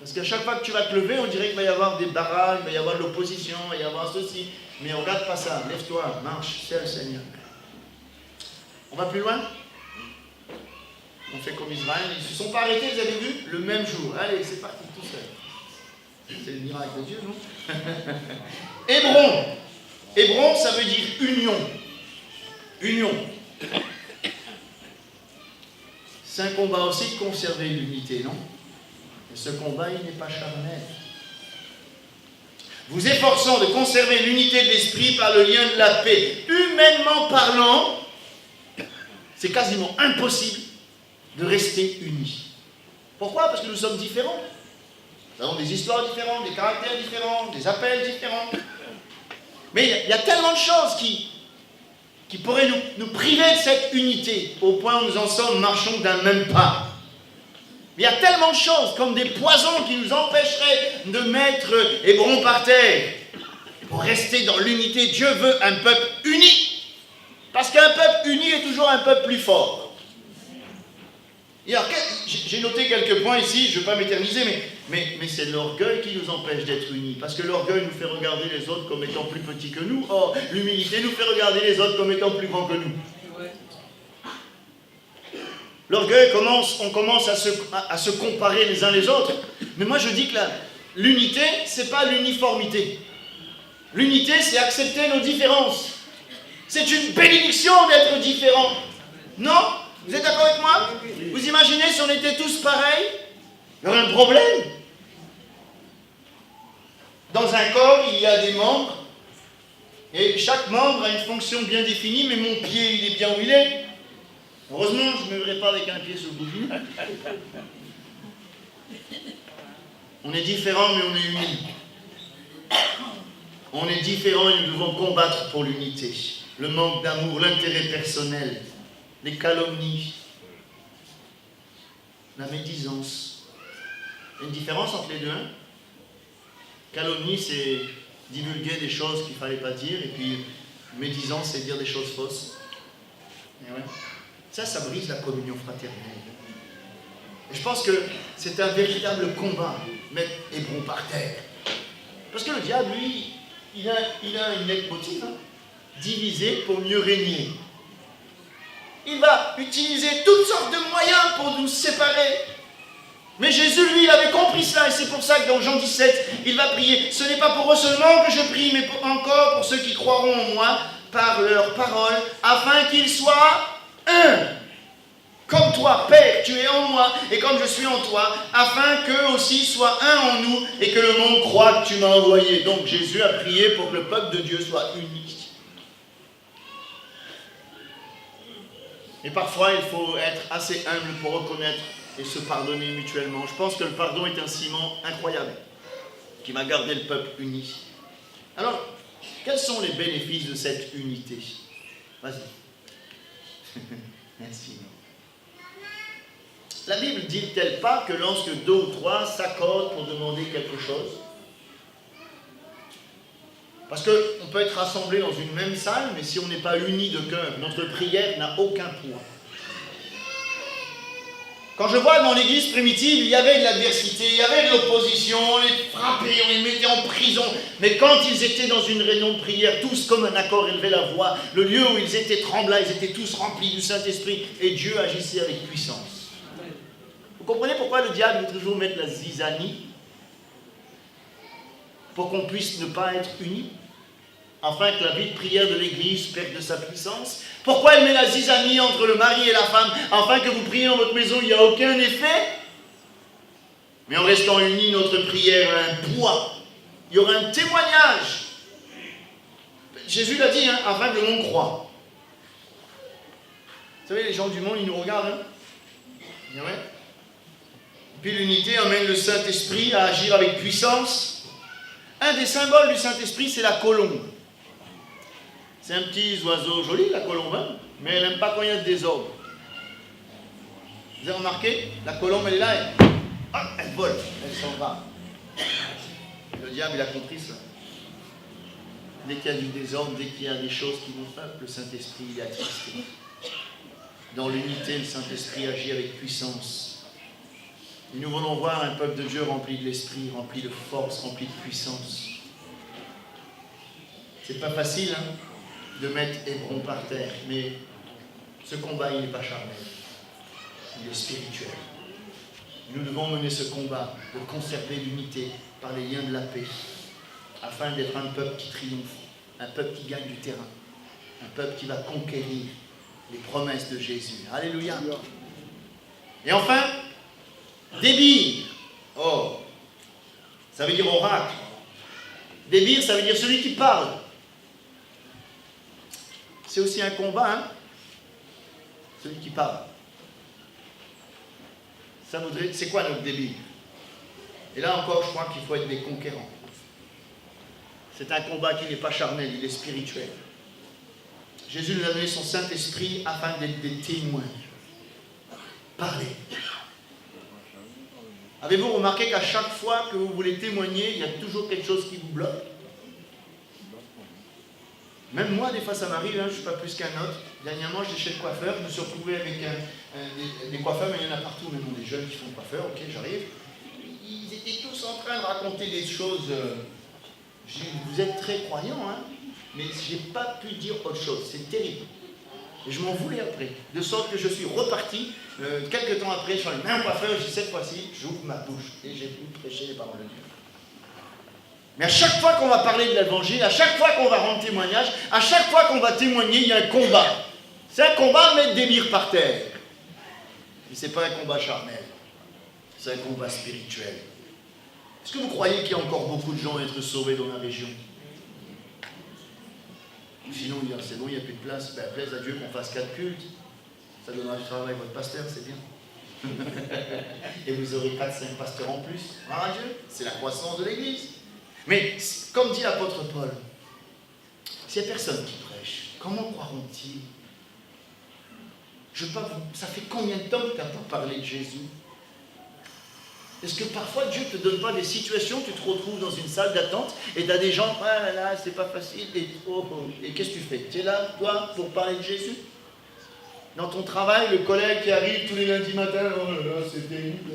Parce qu'à chaque fois que tu vas te lever, on dirait qu'il va y avoir des barrages, il va y avoir de l'opposition, il va y avoir ceci. Mais on ne regarde pas ça. Lève-toi, marche, c'est le Seigneur. On va plus loin? on fait comme Israël, ils ne se sont pas arrêtés, vous avez vu, le même jour. Allez, c'est parti, tout seul. C'est le miracle de Dieu, non? Hébron. Hébron, ça veut dire union. Union. C'est un combat aussi de conserver l'unité, non? Et ce combat, il n'est pas charnel. Vous efforçant de conserver l'unité de l'esprit par le lien de la paix. Humainement parlant, c'est quasiment impossible de rester unis. Pourquoi? Parce que nous sommes différents. Nous avons des histoires différentes, des caractères différents, des appels différents. Mais il y a tellement de choses qui pourraient nous priver de cette unité, au point où nous en sommes, marchons d'un même pas. Il y a tellement de choses, comme des poisons qui nous empêcheraient de mettre Hébron par terre. Pour rester dans l'unité, Dieu veut un peuple uni. Parce qu'un peuple uni est toujours un peuple plus fort. Et alors, j'ai noté quelques points ici, je ne vais pas m'éterniser, mais c'est l'orgueil qui nous empêche d'être unis. Parce que l'orgueil nous fait regarder les autres comme étant plus petits que nous. Or, l'humilité nous fait regarder les autres comme étant plus grands que nous. L'orgueil, on commence à se comparer les uns les autres. Mais moi, je dis que l'unité, ce n'est pas l'uniformité. L'unité, c'est accepter nos différences. C'est une bénédiction d'être différent. Non? Vous êtes d'accord avec moi? Vous imaginez si on était tous pareils? Il y aurait un problème. Dans un corps, il y a des membres. Et chaque membre a une fonction bien définie, mais mon pied, il est bien où il est. Heureusement, je ne me verrai pas avec un pied sur le bout. On est différents, mais on est unis. On est différents et nous devons combattre pour l'unité. Le manque d'amour, l'intérêt personnel, les calomnies, la médisance. Il y a une différence entre les deux. Hein? Calomnie, c'est divulguer des choses qu'il ne fallait pas dire, et puis médisance, c'est dire des choses fausses. Et ouais. Ça brise la communion fraternelle. Et je pense que c'est un véritable combat, mettre Hébron par terre. Parce que le diable, lui, il a une leitmotiv, hein, diviser pour mieux régner. Il va utiliser toutes sortes de moyens pour nous séparer. Mais Jésus, lui, il avait compris cela, et c'est pour ça que dans Jean 17, il va prier. Ce n'est pas pour eux seulement que je prie, mais encore pour ceux qui croiront en moi par leur parole, afin qu'ils soient un. Comme toi, Père, tu es en moi, et comme je suis en toi, afin qu'eux aussi soient un en nous, et que le monde croit que tu m'as envoyé. Donc Jésus a prié pour que le peuple de Dieu soit uni. Et parfois, il faut être assez humble pour reconnaître et se pardonner mutuellement. Je pense que le pardon est un ciment incroyable qui va garder le peuple uni. Alors, quels sont les bénéfices de cette unité? Vas-y. Merci. La Bible dit-elle pas que lorsque 2 ou 3 s'accordent pour demander quelque chose, parce qu'on peut être rassemblés dans une même salle, mais si on n'est pas unis de cœur, notre prière n'a aucun poids. Quand je vois dans l'église primitive, il y avait de l'adversité, il y avait de l'opposition, on les frappait, on les mettait en prison. Mais quand ils étaient dans une réunion de prière, tous comme un accord élevaient la voix, le lieu où ils étaient tremblants, ils étaient tous remplis du Saint-Esprit, et Dieu agissait avec puissance. Vous comprenez pourquoi le diable veut toujours mettre la zizanie? Pour qu'on puisse ne pas être unis, afin que la vie de prière de l'Église perde de sa puissance. Pourquoi elle met la zizanie entre le mari et la femme? Afin que vous priez dans votre maison, il n'y a aucun effet. Mais en restant unis, notre prière a un poids. Il y aura un témoignage. Jésus l'a dit, hein, afin que le monde croie. Vous savez, les gens du monde, ils nous regardent. Hein? Ouais. Puis l'unité amène le Saint-Esprit à agir avec puissance. Un des symboles du Saint-Esprit, c'est la colombe. C'est un petit oiseau joli, la colombe, hein, mais elle n'aime pas quand il y a de désordre. Vous avez remarqué? La colombe, elle est là, elle vole, elle s'en va. Le diable, il a compris ça. Dès qu'il y a du désordre, dès qu'il y a des choses qui vont pas, le Saint-Esprit, il est attristé. Dans l'unité, le Saint-Esprit agit avec puissance. Et nous voulons voir un peuple de Dieu rempli de l'Esprit, rempli de force, rempli de puissance. C'est pas facile, hein, de mettre Hébron par terre, mais ce combat, il n'est pas charnel. il est spirituel. Nous devons mener ce combat de conserver l'unité par les liens de la paix, afin d'être un peuple qui triomphe, un peuple qui gagne du terrain, un peuple qui va conquérir les promesses de Jésus. Alléluia. Et enfin, débir. Oh, ça veut dire oracle. Débir, ça veut dire celui qui parle. C'est aussi un combat, hein? Celui qui parle. Ça voudrait, c'est quoi notre débir? Et là encore, je crois qu'il faut être des conquérants. C'est un combat qui n'est pas charnel, il est spirituel. Jésus nous a donné son Saint-Esprit afin d'être des témoins. Parlez. Avez-vous remarqué qu'à chaque fois que vous voulez témoigner, il y a toujours quelque chose qui vous bloque? Même moi, des fois, ça m'arrive, hein, je ne suis pas plus qu'un autre. Dernièrement, j'étais chez le coiffeur, je me suis retrouvé avec des coiffeurs, mais il y en a partout, même des jeunes qui font coiffeur, ok, j'arrive. Ils étaient tous en train de raconter des choses. Vous êtes très croyants, hein, mais je n'ai pas pu dire autre chose, c'est terrible. Et je m'en voulais après, de sorte que je suis reparti. Quelques temps après, je suis allé même coiffeur, j'ai dit cette fois-ci, j'ouvre ma bouche et j'ai pu prêcher les paroles de Dieu. Mais à chaque fois qu'on va parler de l'évangile, à chaque fois qu'on va rendre témoignage, à chaque fois qu'on va témoigner, il y a un combat. C'est un combat de mettre des mires par terre. Mais ce n'est pas un combat charnel. C'est un combat spirituel. Est-ce que vous croyez qu'il y a encore beaucoup de gens à être sauvés dans la région? Sinon, on dit, c'est bon, il n'y a plus de place. Ben, plaise à Dieu qu'on fasse 4 cultes. Ça donnera du travail à votre pasteur, c'est bien. Et vous aurez 4-5 pasteurs en plus. Gloire à Dieu. C'est la croissance de l'Église. Mais, comme dit l'apôtre Paul, s'il n'y a personne qui prêche, comment croiront-ils? Ça fait combien de temps que tu n'as pas parlé de Jésus? Est-ce que parfois Dieu ne te donne pas des situations, tu te retrouves dans une salle d'attente et tu as des gens, ah là là, c'est pas facile, et qu'est-ce que tu fais? Tu es là, toi, pour parler de Jésus? Dans ton travail, le collègue qui arrive tous les lundis matins, oh là là, c'est terrible.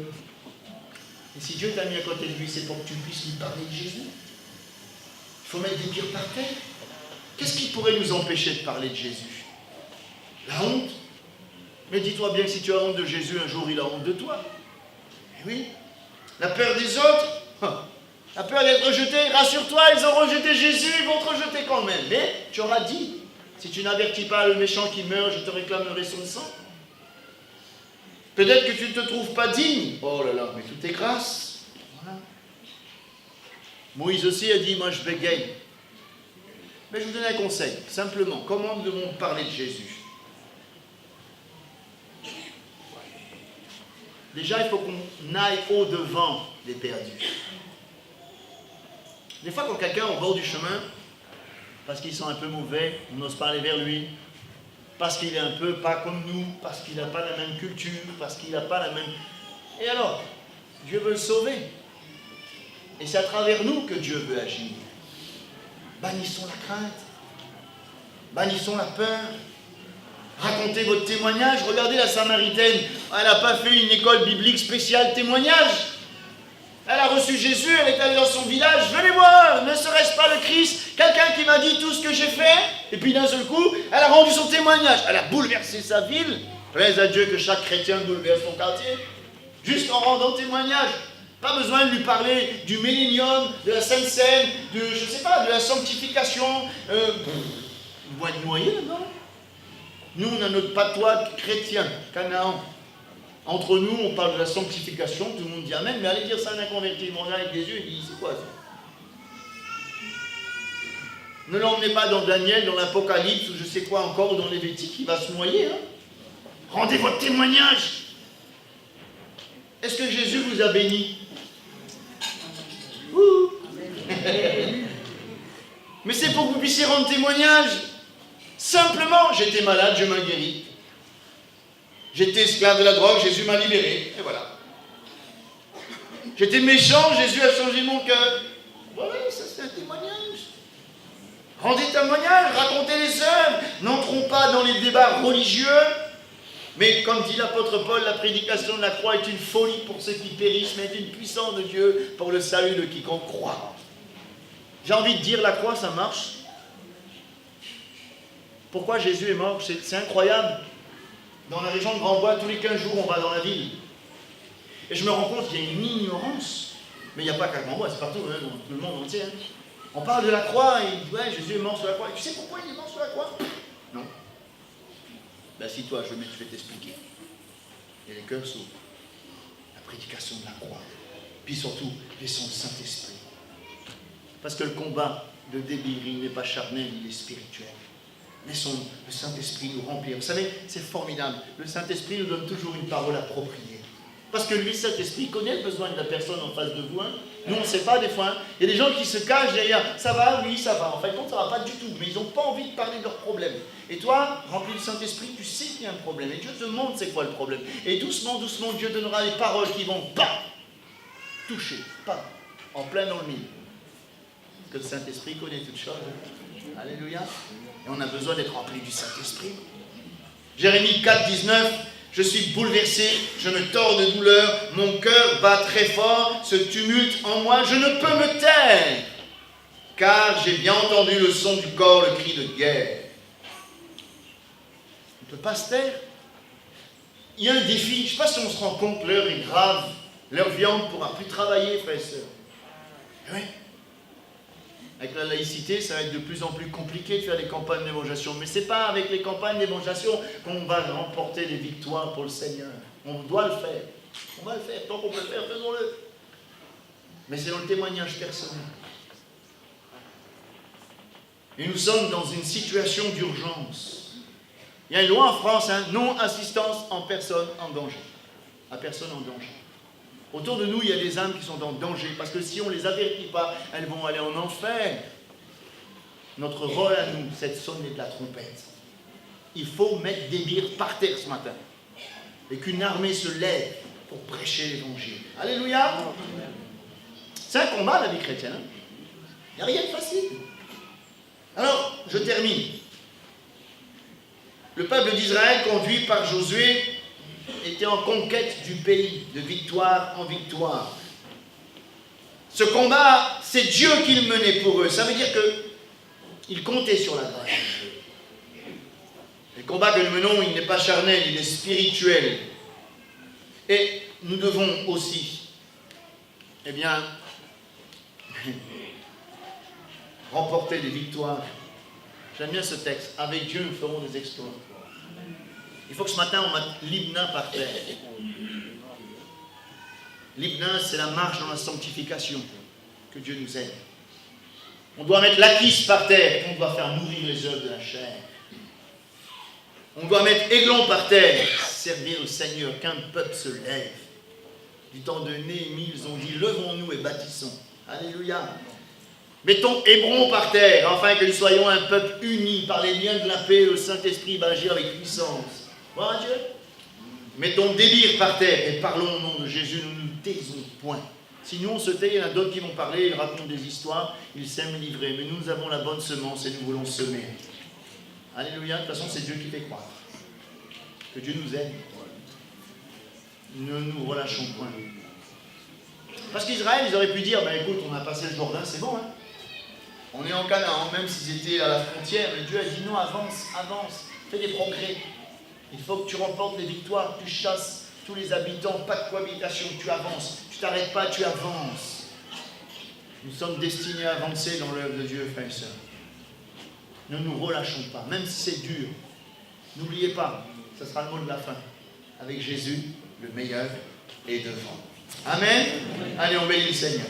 Et si Dieu t'a mis à côté de lui, c'est pour que tu puisses lui parler de Jésus. Il faut mettre des pires par terre. Qu'est-ce qui pourrait nous empêcher de parler de Jésus? La honte. Mais dis-toi bien que si tu as honte de Jésus, un jour il a honte de toi. Et oui. La peur des autres. La peur d'être rejeté. Rassure-toi, ils ont rejeté Jésus, ils vont te rejeter quand même. Mais tu auras dit, si tu n'avertis pas le méchant qui meurt, je te réclamerai son sang. Peut-être que tu ne te trouves pas digne. Oh là là, mais tout est grâce. Voilà. Moïse aussi a dit, moi je bégaye. Mais je vous donne un conseil, simplement. Comment nous devons parler de Jésus? Déjà, il faut qu'on aille au-devant des perdus. Des fois, quand quelqu'un est au bord du chemin, parce qu'ils sont un peu mauvais, on n'ose pas aller vers lui, parce qu'il est un peu pas comme nous, parce qu'il n'a pas la même culture, parce qu'il n'a pas la même... Et alors, Dieu veut le sauver. Et c'est à travers nous que Dieu veut agir. Bannissons la crainte. Bannissons la peur. Racontez votre témoignage. Regardez la Samaritaine. Elle n'a pas fait une école biblique spéciale témoignage. Elle a reçu Jésus, elle est allée dans son village. Venez voir, ne serait-ce pas le Christ? Quelqu'un qui m'a dit tout ce que j'ai fait. Et puis d'un seul coup, elle a rendu son témoignage. Elle a bouleversé sa ville. Plaise à Dieu que chaque chrétien bouleverse son quartier. Juste en rendant témoignage. Pas besoin de lui parler du millénium, de la Sainte Seine, de, je sais pas, de la sanctification. Vous va être noyé là-dedans. Nous, on a notre patois chrétien, Canaan. Entre nous, on parle de la sanctification, tout le monde dit Amen, mais allez dire ça à un inconverti, il regarde avec des yeux, il dit c'est quoi ça? Ne l'emmenez pas dans Daniel, dans l'Apocalypse, ou je sais quoi encore, ou dans Lévitique, il va se noyer. Hein? Rendez votre témoignage. Est-ce que Jésus vous a béni? Mais c'est pour que vous puissiez rendre témoignage. Simplement, j'étais malade, je m'en guéris. J'étais esclave de la drogue, Jésus m'a libéré. Et voilà. J'étais méchant, Jésus a changé mon cœur. Voilà, ça c'est un témoignage. Rendez témoignage, racontez les œuvres. N'entrons pas dans les débats religieux. Mais comme dit l'apôtre Paul, la prédication de la croix est une folie pour ceux qui périssent, mais est une puissance de Dieu pour le salut de quiconque croit. J'ai envie de dire, la croix, ça marche. Pourquoi Jésus est mort? C'est incroyable. Dans la région de Grand-Bois, tous les 15 jours, on va dans la ville. Et je me rends compte qu'il y a une ignorance. Mais il n'y a pas qu'à Grand-Bois, c'est partout, hein, dans tout le monde entier. Hein. On parle de la croix, et il dit, ouais, Jésus est mort sur la croix. Et tu sais pourquoi il est mort sur la croix? Non. Ben si toi, je vais t'expliquer. Et les cœurs s'ouvrent. La prédication de la croix. Puis surtout, laissons le Saint-Esprit. Parce que le combat de débiri n'est pas charnel, il est spirituel. Laissons le Saint-Esprit nous remplir. Vous savez, c'est formidable. Le Saint-Esprit nous donne toujours une parole appropriée. Parce que lui, Saint-Esprit, connaît le besoin de la personne en face de vous. Hein. Nous, on ne sait pas des fois. Hein. Il y a des gens qui se cachent derrière. Ça va, oui, ça va. En fait, ça ne va pas du tout. Mais ils n'ont pas envie de parler de leurs problèmes. Et toi, rempli du Saint-Esprit, tu sais qu'il y a un problème. Et Dieu te montre c'est quoi le problème. Et doucement, doucement, Dieu donnera les paroles qui vont pas toucher, pas en plein dans le mille. Parce que le Saint-Esprit connaît toutes choses. Alléluia. Et on a besoin d'être rempli du Saint-Esprit. Jérémie 4, 19. Je suis bouleversé, je me tords de douleur, mon cœur bat très fort, ce tumulte en moi, je ne peux me taire, car j'ai bien entendu le son du corps, le cri de guerre. On ne peut pas se taire. Il y a un défi, je ne sais pas si on se rend compte, l'heure est grave, leur viande ne pourra plus travailler, frères et sœurs. Oui. Avec la laïcité, ça va être de plus en plus compliqué de faire des campagnes d'évangélisation. Mais ce n'est pas avec les campagnes d'évangélisation qu'on va remporter des victoires pour le Seigneur. On doit le faire. On va le faire. Tant qu'on peut le faire, faisons-le. Mais c'est dans le témoignage personnel. Et nous sommes dans une situation d'urgence. Il y a une loi en France, hein, non-assistance en personne en danger. À personne en danger. Autour de nous, il y a des âmes qui sont en danger, parce que si on ne les avertit pas, elles vont aller en enfer. Notre rôle à nous, c'est de sonner de la trompette. Il faut mettre des bières par terre ce matin. Et qu'une armée se lève pour prêcher l'évangile. Alléluia. C'est un combat, la vie chrétienne. Hein. Il n'y a rien de facile. Alors, je termine. Le peuple d'Israël, conduit par Josué, était en conquête du pays, de victoire en victoire. Ce combat, c'est Dieu qui le menait pour eux. Ça veut dire qu'ils comptaient sur la grâce. Le combat que nous menons, il n'est pas charnel, il est spirituel. Et nous devons aussi, eh bien, remporter des victoires. J'aime bien ce texte. Avec Dieu, nous ferons des exploits. Il faut que ce matin, on mette l'hymne par terre. L'hymne, c'est la marche dans la sanctification. Que Dieu nous aide. On doit mettre l'acquis par terre. On doit faire mourir les œuvres de la chair. On doit mettre aiglon par terre. Servir au Seigneur, qu'un peuple se lève. Du temps de Néhémie, ils ont dit, levons-nous et bâtissons. Alléluia. Mettons Hébron par terre, afin que nous soyons un peuple uni par les liens de la paix. Le Saint-Esprit va agir avec puissance. Voilà Dieu. Mettons Débir par terre et parlons au nom de Jésus, nous ne nous taisons point. Si nous on se tait, il y en a d'autres qui vont parler, ils racontent des histoires, ils s'aiment livrer. Mais nous avons la bonne semence et nous voulons semer. Alléluia, de toute façon c'est Dieu qui fait croire. Que Dieu nous aide. Ne nous relâchons point. Parce qu'Israël, ils auraient pu dire, ben écoute, on a passé le Jourdain, c'est bon, hein. On est en Canaan, même s'ils étaient à la frontière, mais Dieu a dit non, avance, avance, fais des progrès. Il faut que tu remportes les victoires, tu chasses tous les habitants, pas de cohabitation, tu avances. Tu t'arrêtes pas, tu avances. Nous sommes destinés à avancer dans l'œuvre de Dieu, frères et sœurs. Ne nous relâchons pas, même si c'est dur. N'oubliez pas, ce sera le mot de la fin. Avec Jésus, le meilleur est devant. Amen. Allez, on bénit le Seigneur.